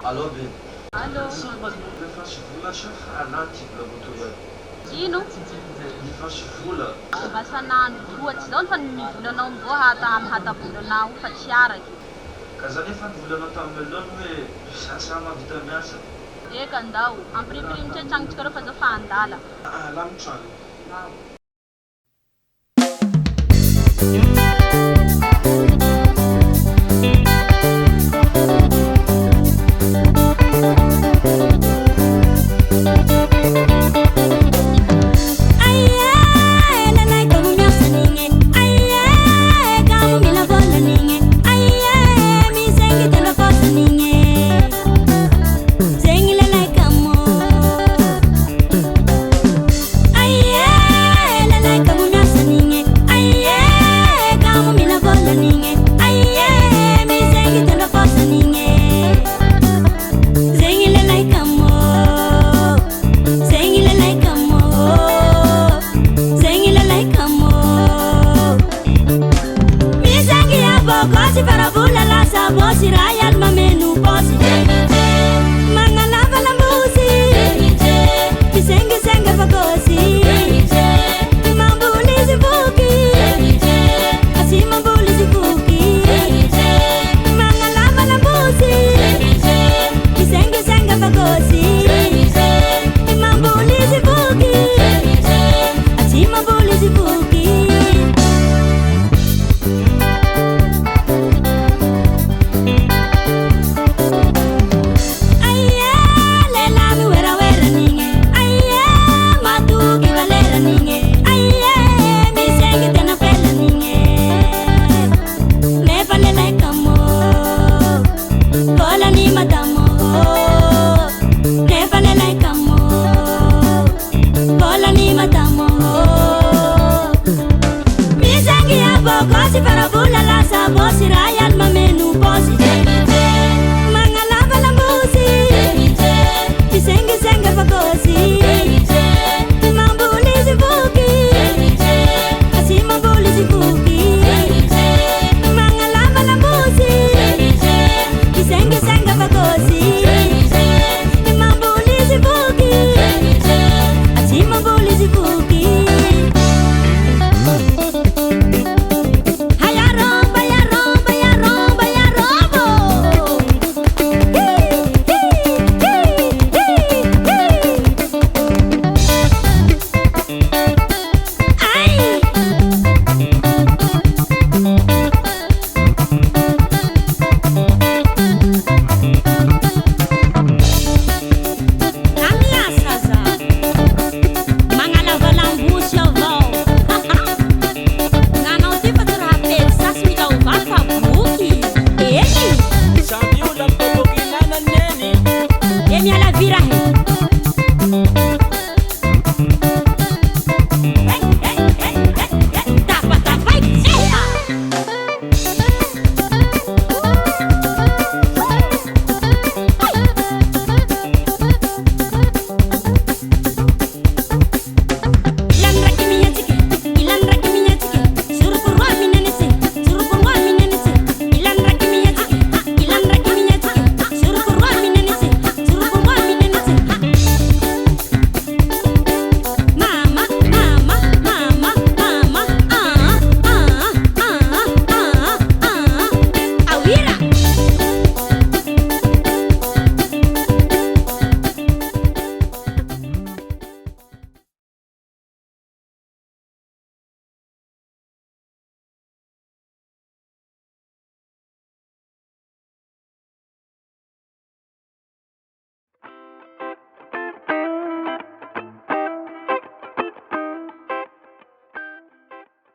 Alô, Bi. Alô, Só mas não me faz vula anati pra botuya. ino? Me faz vula. Basanano loatsy zao fa nivolanao mbô hatabolanao fa tsy araky. Kazany efa nivolanao tamin'ny aloha hoe sasa mahavita miasa. Eka ndao, ampiripiriny tsy antsagnitsika reo fa zao fa andala. La mitrano. Quasi parabola la sabosi rayal mamenu posi mangalava la musi bisenga senga fagosi mambuli zibuki asi mambuli zibuki mangalava la musi bisenga senga fagosi mambuli zibuki asi mambuli zibuki Quasi parabola la sabosi rayal mamenu posi